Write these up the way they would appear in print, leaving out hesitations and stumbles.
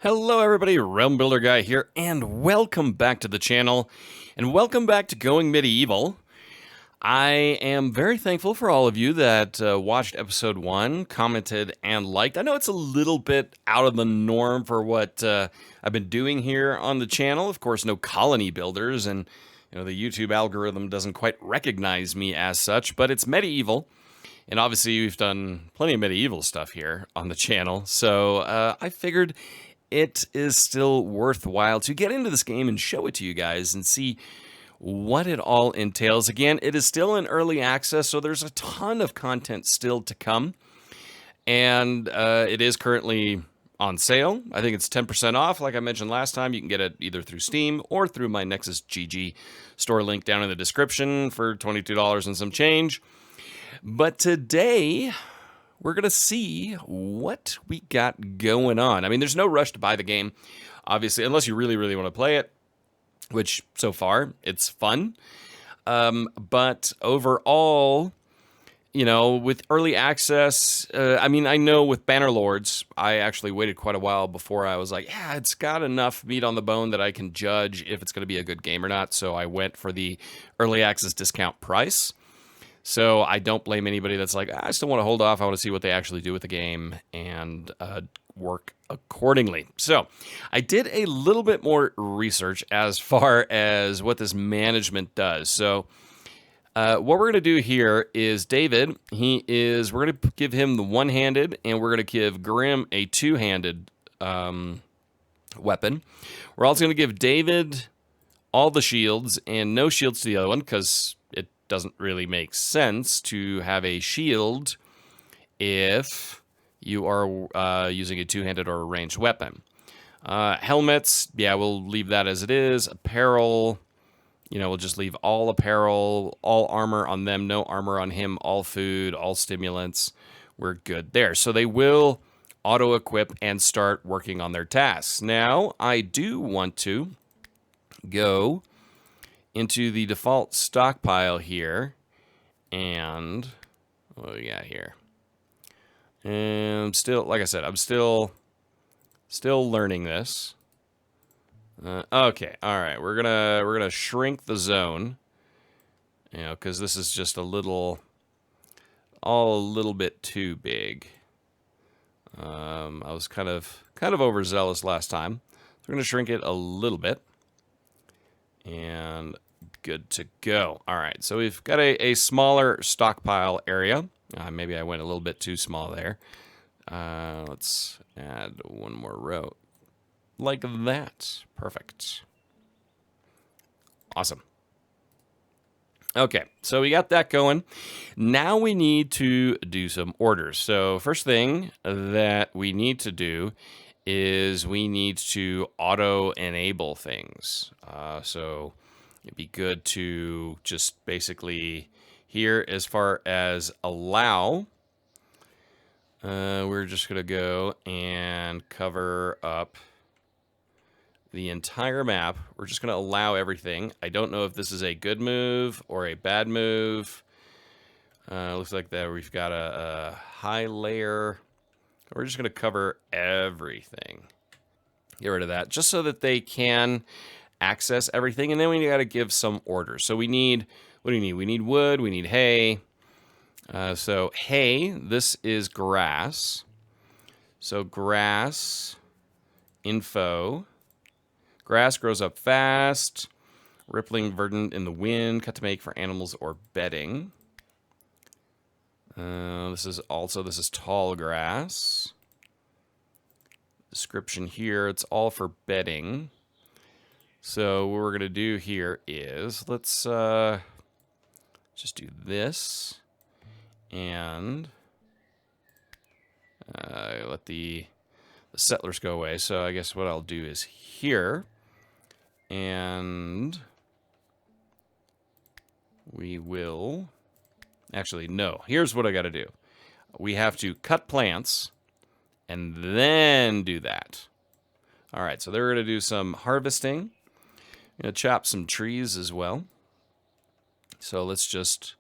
Hello everybody, Realm Builder Guy here, and welcome back to the channel, and welcome back to Going Medieval. I am very thankful for all of you that watched episode 1, commented, and liked. I know it's a little bit out of the norm for what I've been doing here on the channel. Of course, no colony builders, and the YouTube algorithm doesn't quite recognize me as such, but it's medieval. And obviously, we've done plenty of medieval stuff here on the channel, so I figured it is still worthwhile to get into this game and show it to you guys and see what it all entails. Again, it is still in early access, so there's a ton of content still to come. And it is currently on sale. I think it's 10% off. Like I mentioned last time, you can get it either through Steam or through my Nexus GG store link down in the description for $22 and some change. But today, we're going to see what we got going on. I mean, there's no rush to buy the game, obviously, unless you really, really want to play it, which so far, it's fun. But overall, with early access, I mean, I know with Bannerlords, I actually waited quite a while before I was like, yeah, it's got enough meat on the bone that I can judge if it's going to be a good game or not. So I went for the early access discount price. So I don't blame anybody that's like, I still want to hold off. I want to see what they actually do with the game and work accordingly. So I did a little bit more research as far as what this management does. So what we're going to do here is David, we're going to give him the one-handed, and we're going to give Grim a two-handed weapon. We're also going to give David all the shields and no shields to the other one because it doesn't really make sense to have a shield if you are using a two-handed or a ranged weapon. Helmets, yeah, we'll leave that as it is. Apparel, we'll just leave all apparel, all armor on them, no armor on him, all food, all stimulants. We're good there. So they will auto-equip and start working on their tasks. Now, I do want to go into the default stockpile here, and what do we got here? And still, like I said, I'm still learning this. Okay, all right, we're gonna shrink the zone, because this is just a little bit too big. I was kind of overzealous last time, so we're gonna shrink it a little bit. And good to go. All right, so we've got a smaller stockpile area. Maybe I went a little bit too small there. Let's add one more row. Like that. Perfect. Awesome. Okay, so we got that going. Now we need to do some orders. So first thing that we need to do is we need to auto-enable things. So it'd be good to just basically here, as far as allow, we're just going to go and cover up the entire map. We're just going to allow everything. I don't know if this is a good move or a bad move. Looks like that we've got a high layer. We're just going to cover everything. Get rid of that, just so that they can access everything. And then we got to give some orders. So we need, what do you need? We need wood, we need hay. So hay, this is grass. So grass, info. Grass grows up fast. Rippling, verdant in the wind, cut to make for animals or bedding. This is tall grass. Description here, it's all for bedding. So what we're going to do here is, let's just do this. And let the settlers go away. So I guess what I'll do is here. And we will... Actually, no. Here's what I got to do. We have to cut plants and then do that. All right, so they're going to do some harvesting. I'm going to chop some trees as well. So let's just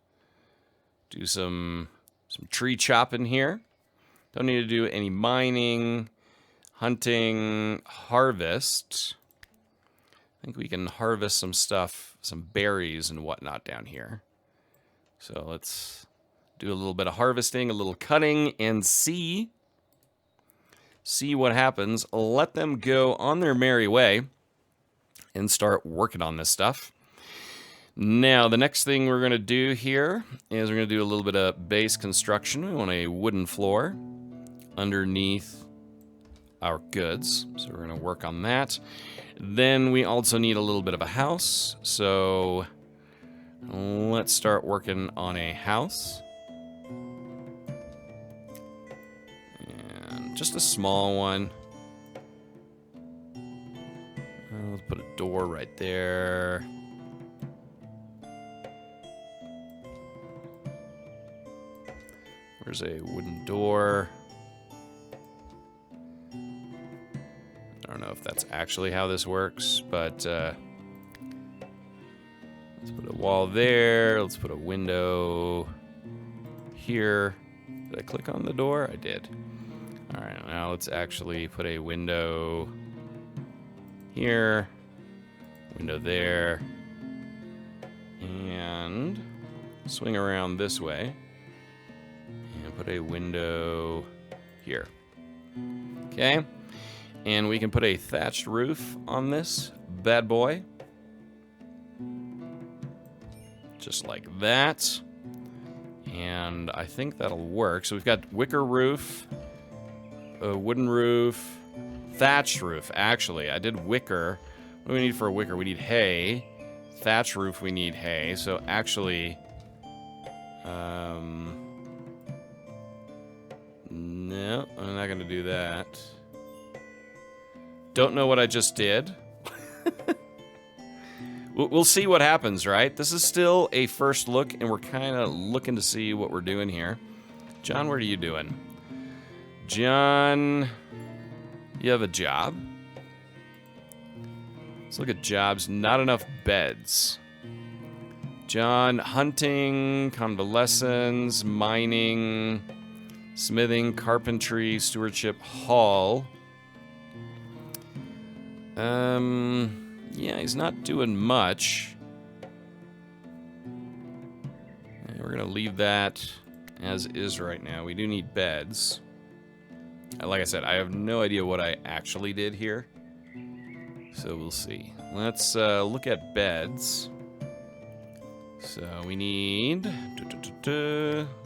do some tree chopping here. Don't need to do any mining. Hunting, harvest. I think we can harvest some stuff, some berries and whatnot down here. So let's do a little bit of harvesting, a little cutting, and see what happens. Let them go on their merry way and start working on this stuff. Now, the next thing we're going to do here is we're going to do a little bit of base construction. We want a wooden floor underneath our goods, so we're going to work on that. Then we also need a little bit of a house, so let's start working on a house. And just a small one. Let's put a door right there. There's a wooden door. I don't know if that's actually how this works, but let's put a wall there. Let's put a window here. Did I click on the door? I did. All right, now let's actually put a window here, window there, and swing around this way and put a window here. Okay. And we can put a thatched roof on this bad boy. Just like that. And I think that'll work. So we've got wicker roof, a wooden roof, thatched roof. Actually, I did wicker. What do we need for a wicker? We need hay. Thatched roof, we need hay. So actually, no, I'm not going to do that. Don't know what I just did. We'll see what happens, right? This is still a first look, and we're kind of looking to see what we're doing here. John, what are you doing? John, you have a job? Let's look at jobs. Not enough beds. John, hunting, convalescence, mining, smithing, carpentry, stewardship, hall. Yeah, he's not doing much. We're gonna leave that as is right now. We do need beds. Like I said, I have no idea what I actually did here. So we'll see. Let's look at beds. So we need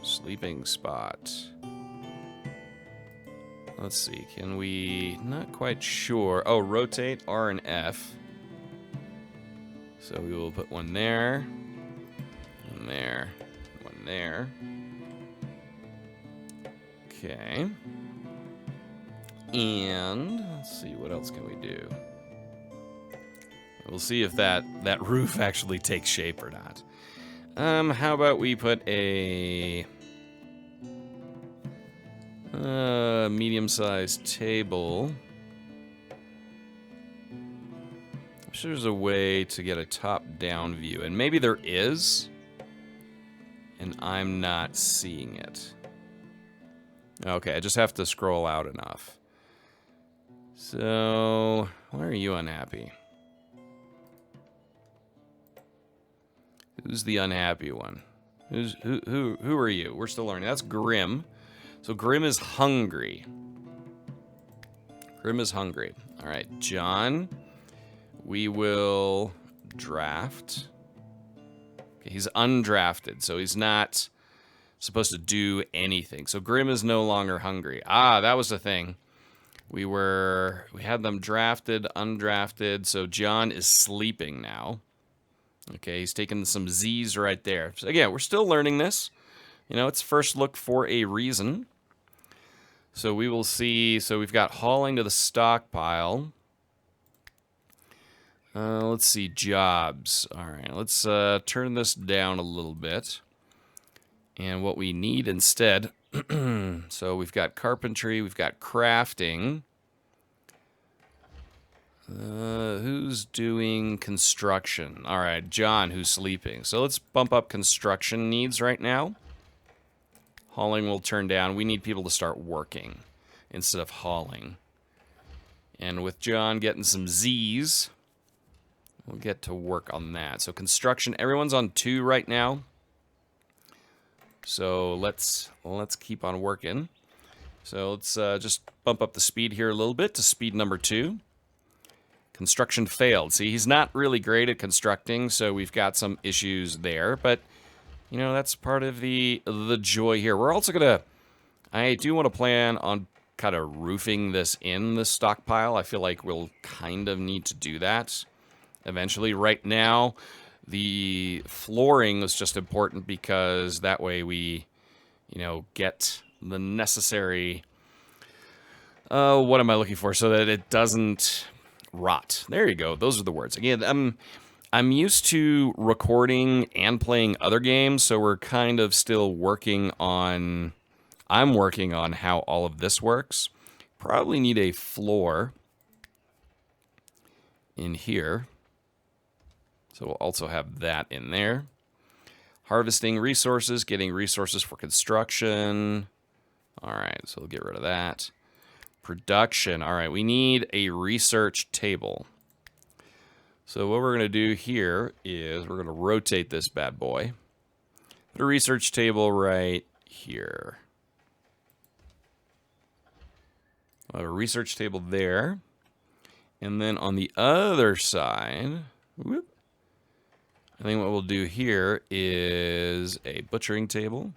sleeping spot. Let's see, can we, not quite sure. Oh, rotate R and F. So we will put one there, one there, one there. Okay. And let's see, what else can we do? We'll see if that roof actually takes shape or not. How about we put a medium-sized table. I'm sure there's a way to get a top-down view, and maybe there is, and I'm not seeing it. Okay, I just have to scroll out enough. So, why are you unhappy? Who's the unhappy one? Who are you? We're still learning. That's Grim. So Grim is hungry. Grim is hungry. All right, John, we will draft. Okay, he's undrafted, so he's not supposed to do anything. So Grim is no longer hungry. Ah, that was the thing. We had them drafted, undrafted, so John is sleeping now. Okay, he's taking some Z's right there. So again, we're still learning this. You know, it's first look for a reason. So we will see. So we've got hauling to the stockpile. Let's see, jobs. All right, let's turn this down a little bit. And what we need instead, so we've got carpentry, we've got crafting. Who's doing construction? All right, John, who's sleeping. So let's bump up construction needs right now. Hauling will turn down. We need people to start working instead of hauling. And with John getting some Z's, we'll get to work on that. So construction, everyone's on 2 right now. So let's keep on working. So let's just bump up the speed here a little bit to speed number 2. Construction failed. See, he's not really great at constructing, so we've got some issues there. But, you know, that's part of the joy here. We're also going to... I do want to plan on kind of roofing this stockpile. I feel like we'll kind of need to do that eventually. Right now, the flooring is just important because that way we, you know, get the necessary... what am I looking for? So that it doesn't rot. There you go. Those are the words. Again, I'm used to recording and playing other games, so we're kind of still working on... I'm working on how all of this works. Probably need a floor in here. So we'll also have that in there. Harvesting resources, getting resources for construction. All right, so we'll get rid of that. Production. All right, we need a research table. So what we're going to do here is we're going to rotate this bad boy. Put a research table right here. We'll have a research table there. And then on the other side, whoop, I think what we'll do here is a butchering table.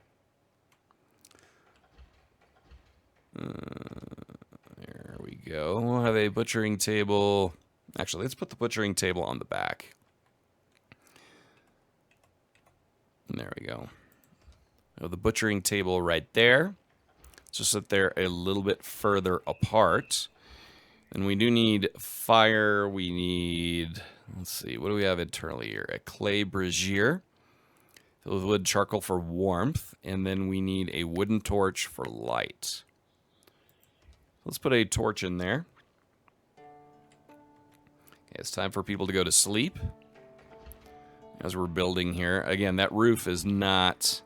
There we go. We'll have a butchering table. Actually, let's put the butchering table on the back. And there we go. So the butchering table right there. Just that they're a little bit further apart. And we do need fire. We need, let's see, what do we have internally here? A clay brazier filled with wood charcoal for warmth. And then we need a wooden torch for light. Let's put a torch in there. Okay, it's time for people to go to sleep. As we're building here. Again, that roof is not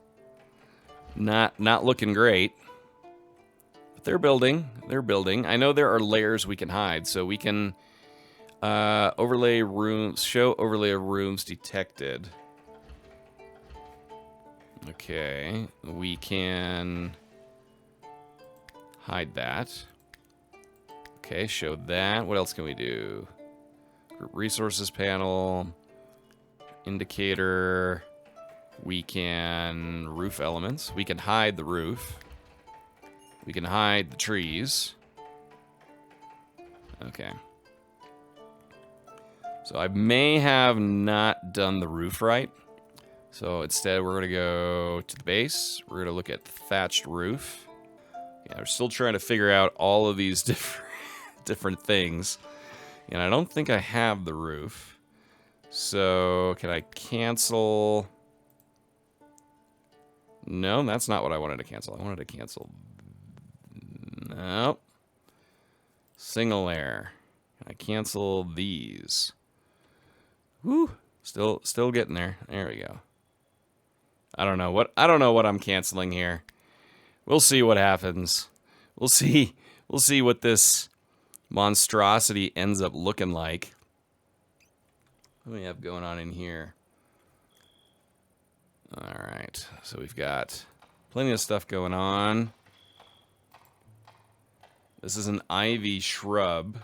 looking great. But they're building. They're building. I know there are layers we can hide, so we can overlay rooms, show overlay of rooms detected. Okay, we can hide that. Okay, show that. What else can we do? Group resources panel, indicator. We can roof elements. We can hide the roof. We can hide the trees. Okay. So I may have not done the roof right. So instead we're going to go to the base. We're going to look at thatched roof. Yeah, we're still trying to figure out all of these different things. And I don't think I have the roof. So can I cancel? No, that's not what I wanted to cancel. I wanted to cancel. Nope. Single layer. Can I cancel these? Whew. Still getting there. There we go. I don't know what I'm canceling here. We'll see what happens. We'll see what this monstrosity ends up looking like. What do we have going on in here? Alright, so we've got plenty of stuff going on. This is an ivy shrub.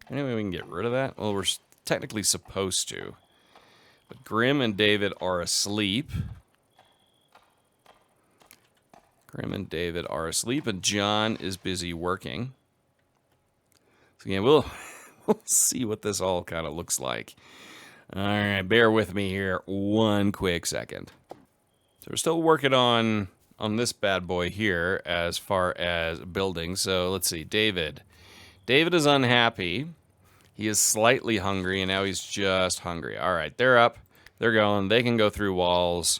Anyway, we can get rid of that. Well, we're technically supposed to. But Grim and David are asleep. Grim and David are asleep, and John is busy working. So again, we'll see what this all kind of looks like. All right, bear with me here one quick second. So we're still working on this bad boy here as far as building. So let's see, David. David is unhappy. He is slightly hungry, and now he's just hungry. All right, they're up. They're going. They can go through walls.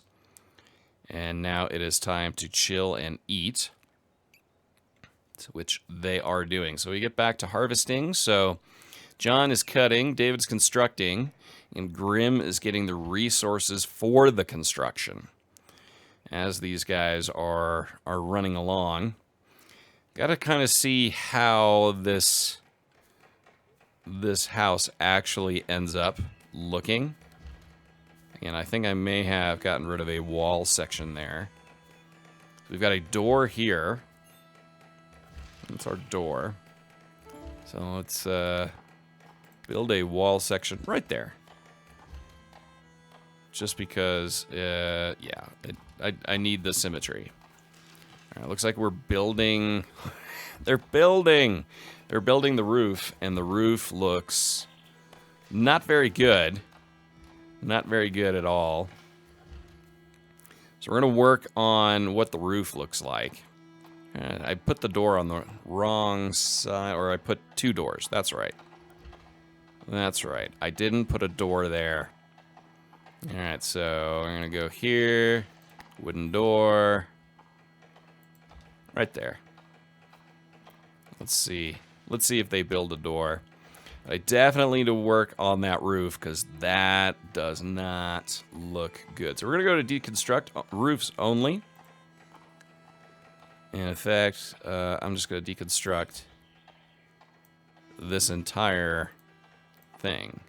And now it is time to chill and eat, which they are doing. So we get back to harvesting. So John is cutting, David's constructing, and Grim is getting the resources for the construction as these guys are running along. Gotta kind of see how this house actually ends up looking. And I think I may have gotten rid of a wall section there. So we've got a door here. That's our door. So let's build a wall section right there. Just because, yeah, I need the symmetry. All right, looks like we're building. They're building the roof, and the roof looks not very good. Not very good at all. So we're going to work on what the roof looks like. I put the door on the wrong side, or I put 2 doors. That's right. That's right. I didn't put a door there. All right, so I'm going to go here. Wooden door. Right there. Let's see. Let's see if they build a door. I definitely need to work on that roof because that does not look good. So we're going to go to deconstruct roofs only. And in fact, I'm just going to deconstruct this entire thing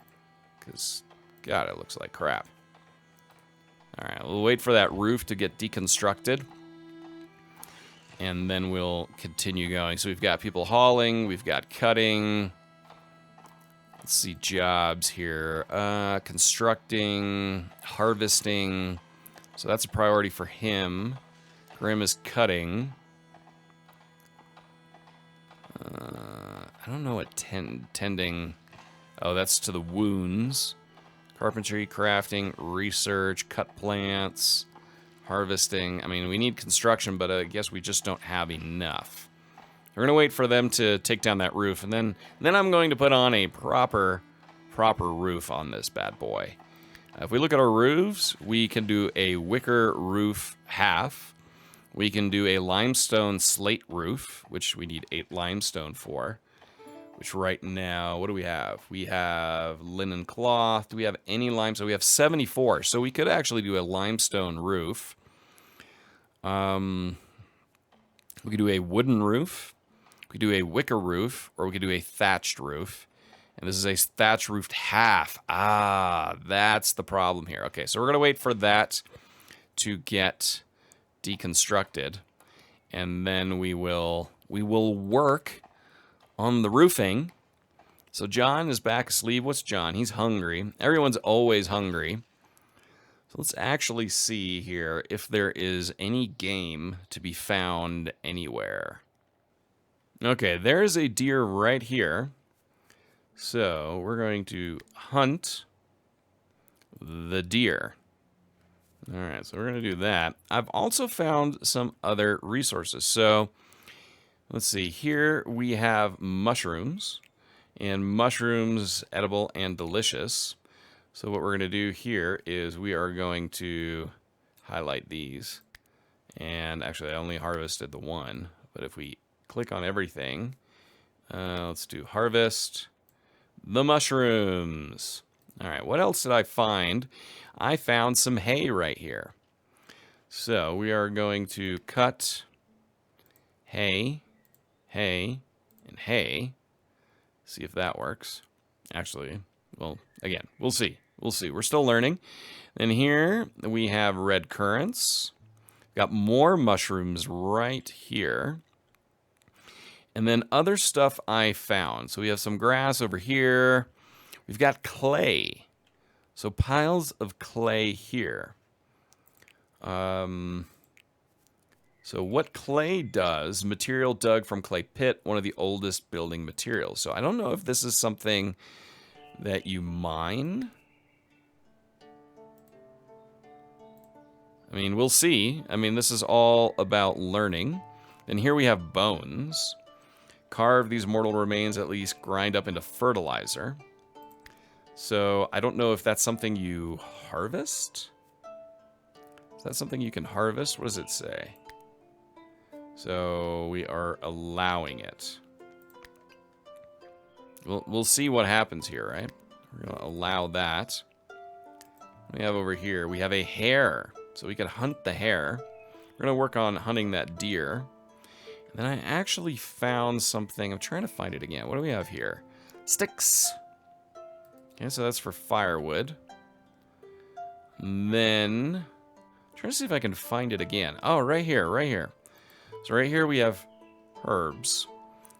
because, God, it looks like crap. All right, we'll wait for that roof to get deconstructed. And then we'll continue going. So we've got people hauling, we've got cutting. Let's see jobs here. Constructing, harvesting. So that's a priority for him. Grim is cutting. I don't know what tending. Oh, that's to the wounds. Carpentry, crafting, research, cut plants, harvesting. I mean, we need construction, but I guess we just don't have enough. We're going to wait for them to take down that roof, and then I'm going to put on a proper roof on this bad boy. If we look at our roofs, we can do a wicker roof half. We can do a limestone slate roof, which we need 8 limestone for. Which right now, what do we have? We have linen cloth. Do we have any limestone? We have 74, so we could actually do a limestone roof. We could do a wooden roof. We could do a wicker roof, or we could do a thatched roof. And this is a thatched roofed half. Ah, that's the problem here. Okay, so we're going to wait for that to get deconstructed. And then we will work on the roofing. So John is back asleep. What's John? He's hungry. Everyone's always hungry. So let's actually see here if there is any game to be found anywhere. Okay, there's a deer right here. So we're going to hunt the deer. All right, so we're going to do that. I've also found some other resources. So let's see. Here we have mushrooms. And mushrooms, edible and delicious. So what we're going to do here is we are going to highlight these. And actually, I only harvested the one. But if we click on everything, let's do harvest the mushrooms. All right, what else did I find? I found some hay right here. So we are going to cut hay, hay, and hay. See if that works. Actually, well, again, we'll see. We'll see. We're still learning. Then here we have red currants. Got more mushrooms right here. And then other stuff I found. So we have some grass over here. We've got clay. So piles of clay here. So what clay does, material dug from clay pit, one of the oldest building materials. So I don't know if this is something that you mine. I mean, we'll see. I mean, this is all about learning. And here we have bones. Carve these mortal remains, at least grind up into fertilizer. So I don't know if that's something you harvest. Is that something you can harvest? What does it say? So we are allowing it. We'll see what happens here, right? We're going to allow that. We have over here, we have a hare. So we can hunt the hare. We're going to work on hunting that deer. Then I actually found something. I'm trying to find it again. What do we have here? Sticks. Okay, so that's for firewood. And then, I'm trying to see if I can find it again. Oh, right here, right here. So right here we have herbs.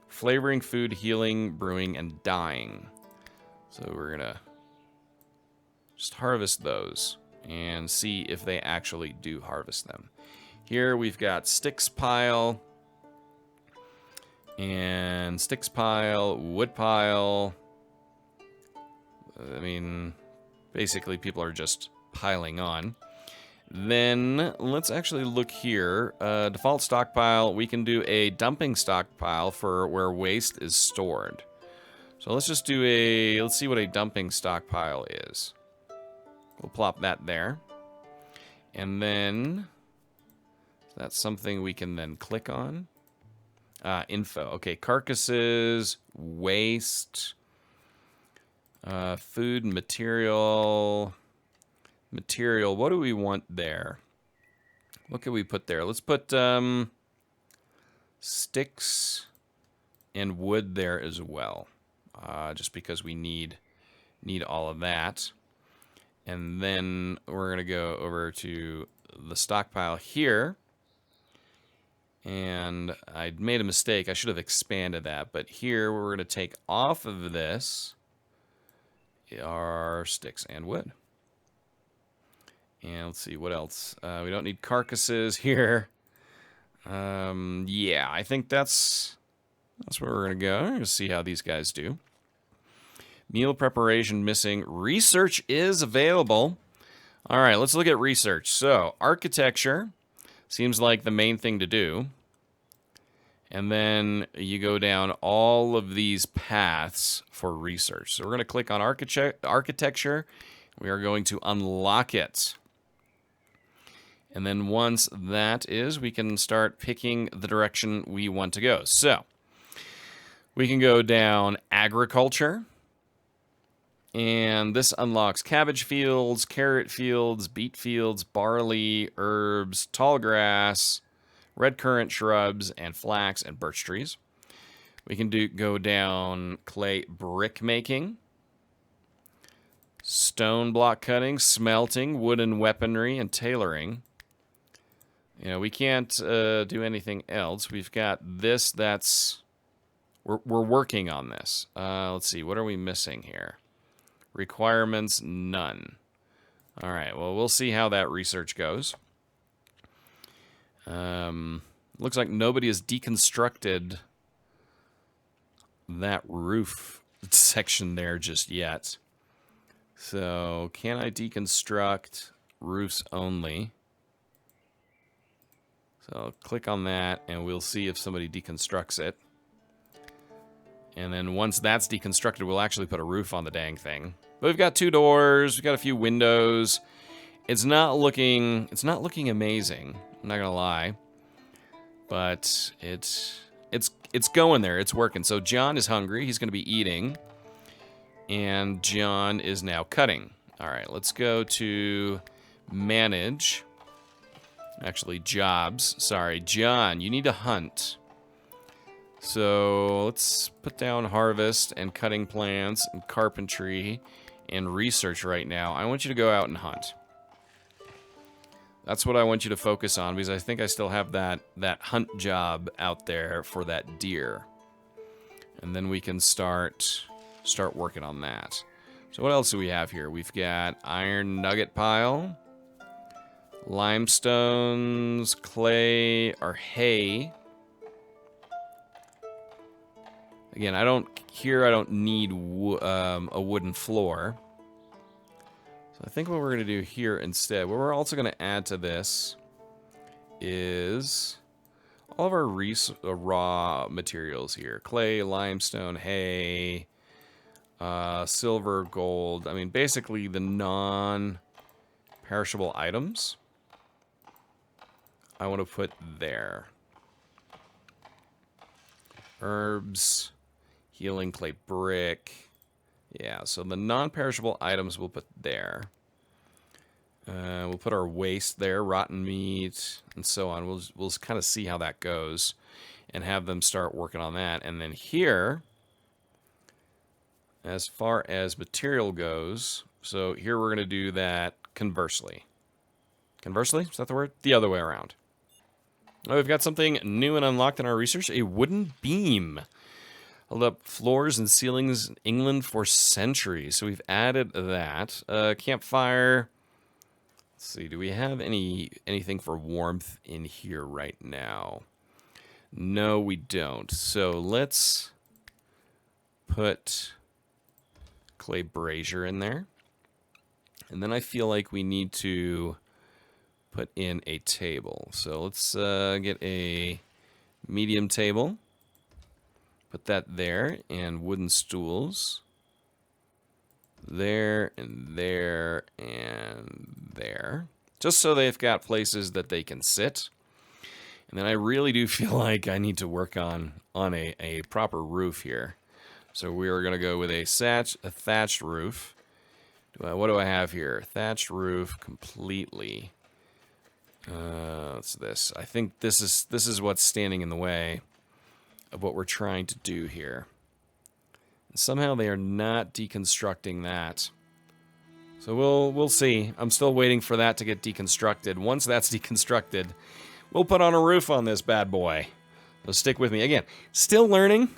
Flavoring food, healing, brewing, and dyeing. So we're gonna just harvest those and see if they actually do harvest them. Here we've got sticks pile, and sticks pile, wood pile. I mean, basically people are just piling on. Then let's actually look here. Default stockpile, we can do a dumping stockpile for where waste is stored. So let's just do let's see what a dumping stockpile is. We'll plop that there. And then that's something we can then click on. Info. Okay, carcasses, waste, food, material. Material, what do we want there? What can we put there? Let's put sticks and wood there as well. Just because we need all of that. And then we're going to go over to the stockpile here. And I made a mistake. I should have expanded that. But here we're going to take off of this our sticks and wood. And let's see, what else? We don't need carcasses here. Yeah, I think that's where we're going to go. We're going to see how these guys do. Meal preparation missing. Research is available. All right, let's look at research. So, architecture seems like the main thing to do. And then you go down all of these paths for research. So we're going to click on architecture. We are going to unlock it. And then once that is, we can start picking the direction we want to go. So we can go down agriculture. And this unlocks cabbage fields, carrot fields, beet fields, barley, herbs, tall grass, red currant shrubs, and flax and birch trees. We can go down clay brick making, stone block cutting, smelting, wooden weaponry, and tailoring. You know, we can't do anything else. We've got this we're working on this. Let's see, what are we missing here? Requirements, none. All right, well, we'll see how that research goes. Looks like nobody has deconstructed that roof section there just yet. So, can I deconstruct roofs only? So, I'll click on that, and we'll see if somebody deconstructs it. And then once that's deconstructed, we'll actually put a roof on the dang thing. But we've got 2 doors, we've got a few windows. It's not looking amazing, I'm not gonna lie. But it's going there, it's working. So John is hungry, he's gonna be eating. And John is now cutting. Alright, let's go to manage. Actually, jobs. Sorry, John, you need to hunt. So let's put down harvest and cutting plants and carpentry and research right now. I want you to go out and hunt. That's what I want you to focus on, because I think I still have that hunt job out there for that deer. And then we can start working on that. So what else do we have here? We've got iron nugget pile, limestones, clay, or hay. Again, I don't need a wooden floor. So I think what we're going to do here instead, what we're also going to add to this is all of our raw materials here. Clay, limestone, hay, silver, gold. I mean, basically the non-perishable items I want to put there. Herbs, healing clay brick. Yeah, so the non-perishable items we'll put there. We'll put our waste there, rotten meat, and so on. We'll kind of see how that goes. and have them start working on that. And then here, as far as material goes, so here we're going to do that conversely. Conversely? Is that the word? The other way around. Oh, we've got something new and unlocked in our research. A wooden beam. Held up floors and ceilings in England for centuries. So we've added that. Campfire. Let's see. Do we have anything for warmth in here right now? No, we don't. So let's put clay brazier in there. And then I feel like we need to put in a table. So let's get a medium table. Put that there, and wooden stools. There, and there, and there. Just so they've got places that they can sit. And then I really do feel like I need to work on a proper roof here. So we are going to go with a thatched roof. What do I have here? Thatched roof completely. What's this? I think this is what's standing in the way of what we're trying to do here. And somehow they are not deconstructing that. So we'll see. I'm still waiting for that to get deconstructed. Once that's deconstructed, we'll put on a roof on this bad boy. So stick with me. Again, still learning.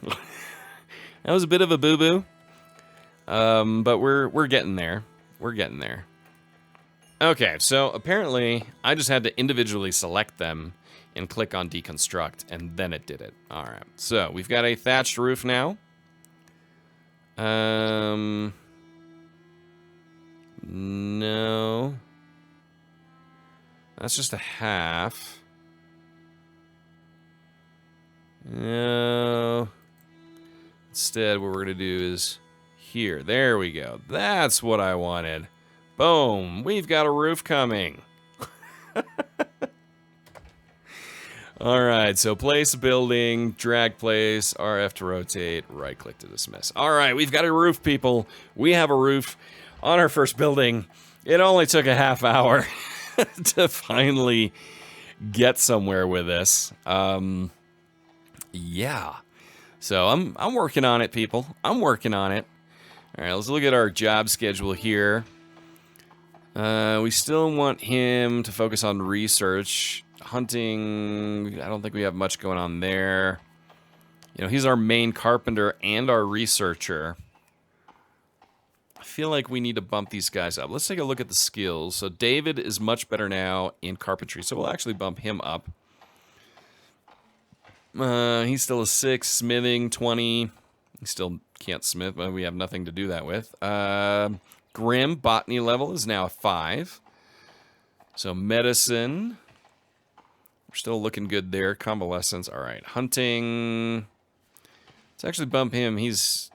That was a bit of a boo-boo. But we're getting there. We're getting there. Okay, so apparently I just had to individually select them and click on deconstruct, and then it did it. All right, so we've got a thatched roof now. No. That's just a half. No. Instead, what we're going to do is here. There we go. That's what I wanted. Boom. We've got a roof coming. All right, so place building, drag place, RF to rotate, right click to dismiss. All right, we've got a roof, people. We have a roof on our first building. It only took a half hour to finally get somewhere with this. Yeah. So I'm working on it, people. I'm working on it. All right, let's look at our job schedule here. We still want him to focus on research. Hunting, I don't think we have much going on there. You know, he's our main carpenter and our researcher. I feel like we need to bump these guys up. Let's take a look at the skills. So David is much better now in carpentry, so we'll actually bump him up. He's still a 6, smithing, 20. He still can't smith, but we have nothing to do that with. Grim, botany level, is now a 5. So medicine, we're still looking good there. Convalescence, all right. Hunting, let's actually bump him. He's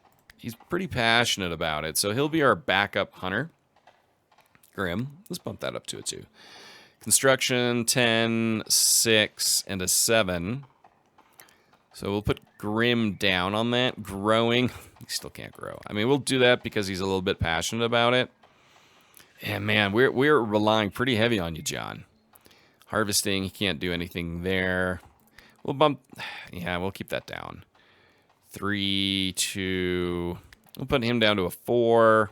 pretty passionate about it, so he'll be our backup hunter. Grim, let's bump that up to a 2. Construction, 10, 6, and a 7. So we'll put Grim down on that. Growing, he still can't grow. I mean, we'll do that because he's a little bit passionate about it. And man, we're relying pretty heavy on you, John. Harvesting, he can't do anything there. We'll bump, yeah, we'll keep that down. 3, 2, we'll put him down to a 4.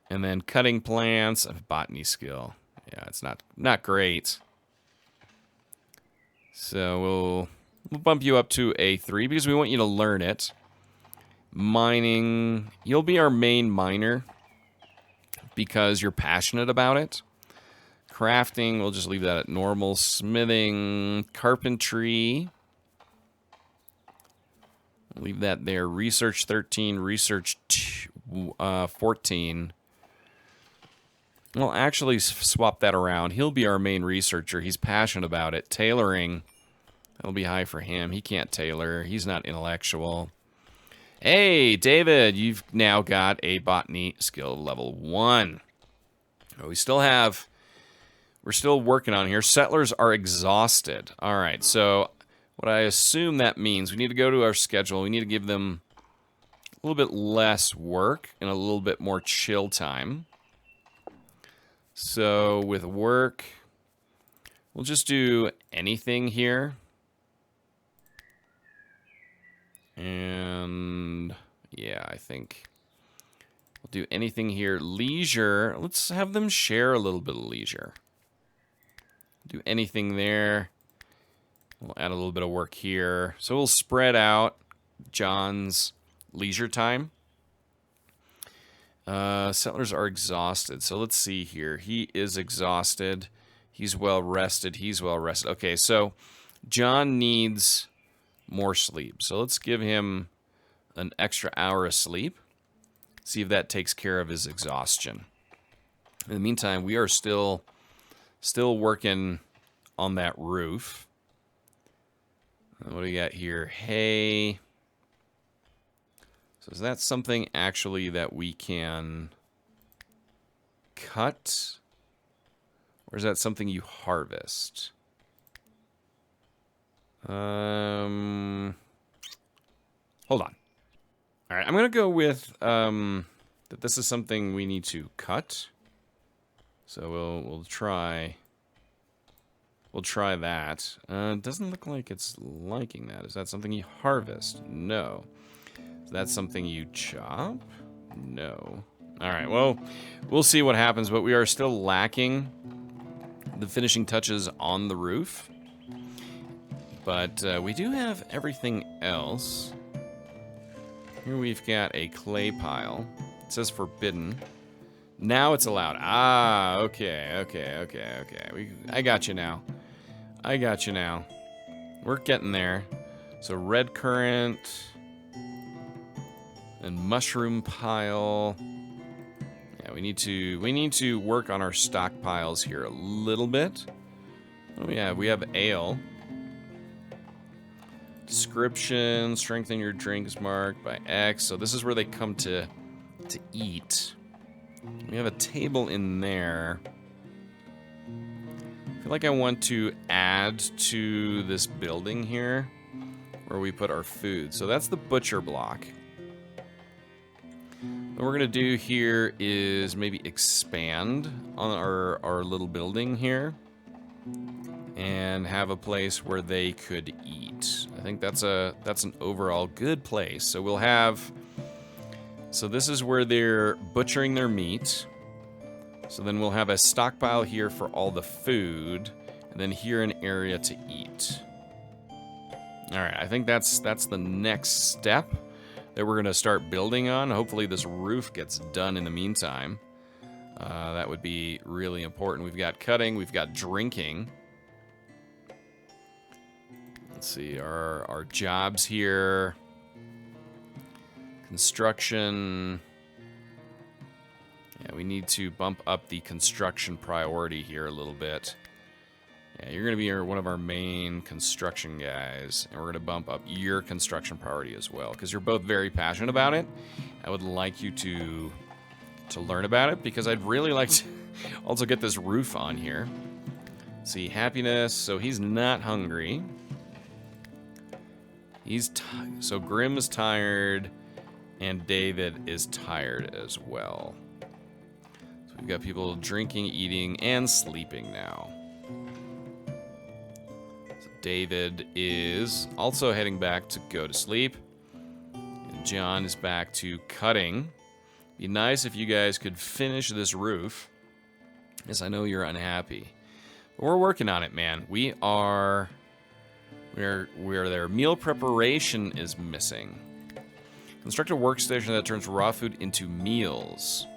And then cutting plants, a botany skill. Yeah, it's not great. So we'll bump you up to a 3 because we want you to learn it. Mining, you'll be our main miner because you're passionate about it. Crafting, we'll just leave that at normal. Smithing, carpentry, leave that there. Research 13, research 14. We'll actually swap that around. He'll be our main researcher. He's passionate about it. Tailoring, that'll be high for him. He can't tailor. He's not intellectual. Hey, David, you've now got a botany skill level 1. We're still working on here. Settlers are exhausted. All right, so what I assume that means, we need to go to our schedule. We need to give them a little bit less work and a little bit more chill time. So with work, we'll just do anything here. And yeah, I think we'll do anything here. Leisure, let's have them share a little bit of leisure. Do anything there. We'll add a little bit of work here. So we'll spread out John's leisure time. Settlers are exhausted. So let's see here. He is exhausted. He's well rested. He's well rested. Okay, so John needs more sleep. So let's give him an extra hour of sleep. See if that takes care of his exhaustion. In the meantime, we are still working on that roof. What do we got here? Hay. So is that something actually that we can cut? Or is that something you harvest? Hold on. All right, I'm going to go with that this is something we need to cut. So we'll try that. It doesn't look like it's liking that. Is that something you harvest? No. Is that something you chop? No. All right, well, we'll see what happens, but we are still lacking the finishing touches on the roof. But we do have everything else. Here we've got a clay pile. It says forbidden. Now it's allowed. Ah, okay. I got you now. We're getting there. So red currant and mushroom pile. Yeah, we need to work on our stockpiles here a little bit. What do we have? We have ale. Description, strengthen your drinks marked by X. So this is where they come to eat. We have a table in there. I feel like I want to add to this building here where we put our food. So that's the butcher block. What we're going to do here is maybe expand on our little building here and have a place where they could eat. I think that's an overall good place. So we'll have... So this is where they're butchering their meat. So then we'll have a stockpile here for all the food, and then here an area to eat. All right, I think that's the next step that we're going to start building on. Hopefully this roof gets done in the meantime. That would be really important. We've got cutting, we've got drinking. Let's see, our jobs here. Construction. Yeah, we need to bump up the construction priority here a little bit. Yeah, you're going to be one of our main construction guys, and we're going to bump up your construction priority as well, because you're both very passionate about it. I would like you to learn about it, because I'd really like to also get this roof on here. Let's see, happiness. So he's not hungry. So Grim is tired, and David is tired as well. So we've got people drinking, eating, and sleeping now. So David is also heading back to go to sleep. And John is back to cutting. Be nice if you guys could finish this roof. Yes, I know you're unhappy. But we're working on it, man. We are there. Meal preparation is missing. Construct a workstation that turns raw food into meals.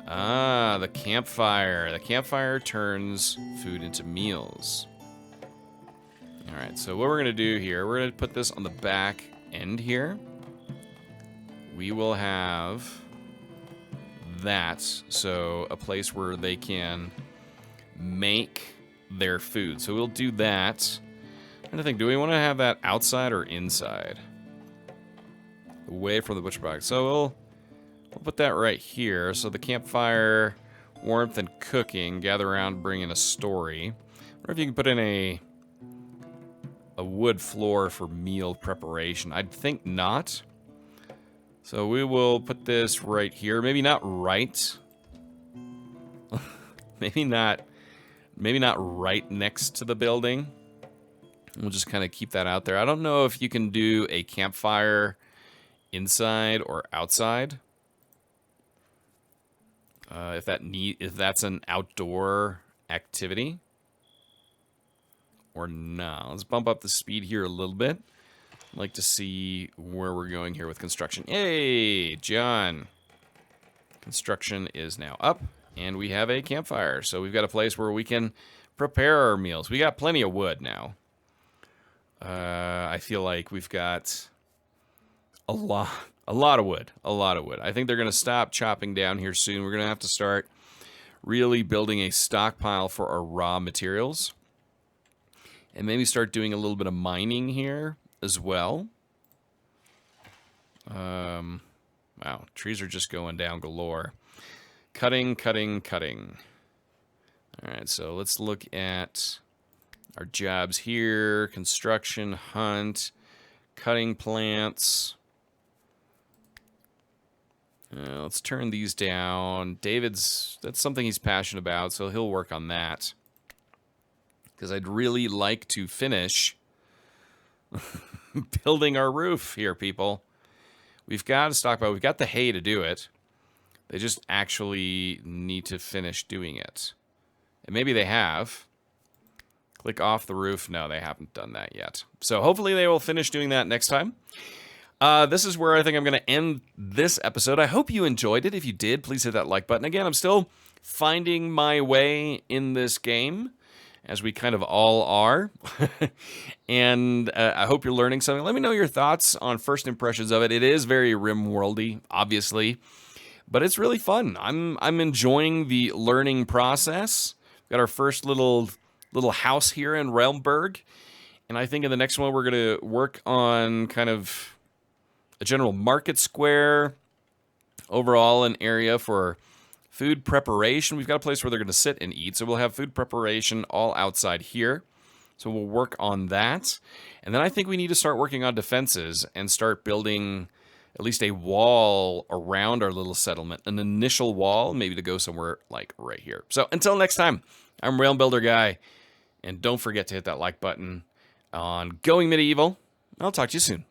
Ah, the campfire. The campfire turns food into meals. Alright, so what we're going to do here, we're going to put this on the back end here. We will have that, so a place where they can make their food. So we'll do that. I'm trying to think, do we want to have that outside or inside? Away from the butcher box. So we'll put that right here. So the campfire, warmth and cooking, gather around, bring in a story. I wonder if you can put in a wood floor for meal preparation. I'd think not. So we will put this right here. Maybe not right. maybe not right next to the building. We'll just kind of keep that out there. I don't know if you can do a campfire inside or outside. If that's an outdoor activity or not. Let's bump up the speed here a little bit. I'd like to see where we're going here with construction. Hey, John. Construction is now up, and we have a campfire. So we've got a place where we can prepare our meals. We got plenty of wood now. I feel like we've got a lot of wood. I think they're going to stop chopping down here soon. We're going to have to start really building a stockpile for our raw materials. And maybe start doing a little bit of mining here as well. Wow, trees are just going down galore. Cutting. All right, so let's look at our jobs here. Construction, hunt, cutting plants. Let's turn these down. David's, that's something he's passionate about, so he'll work on that. Because I'd really like to finish building our roof here, people. We've got a stockpile. We've got the hay to do it. They just actually need to finish doing it. And maybe they have. Click off the roof. No, they haven't done that yet. So hopefully they will finish doing that next time. This is where I think I'm going to end this episode. I hope you enjoyed it. If you did, please hit that like button. Again, I'm still finding my way in this game, as we kind of all are. And I hope you're learning something. Let me know your thoughts on first impressions of it. It is very Rimworldy, obviously, but it's really fun. I'm enjoying the learning process. Got our first little house here in Realmburg, and I think in the next one we're going to work on kind of a general market square, overall an area for food preparation. We've got a place where they're going to sit and eat, so we'll have food preparation all outside here. So we'll work on that. And then I think we need to start working on defenses and start building at least a wall around our little settlement. An initial wall, maybe to go somewhere like right here. So until next time, I'm Realm Builder Guy. And don't forget to hit that like button on Going Medieval. I'll talk to you soon.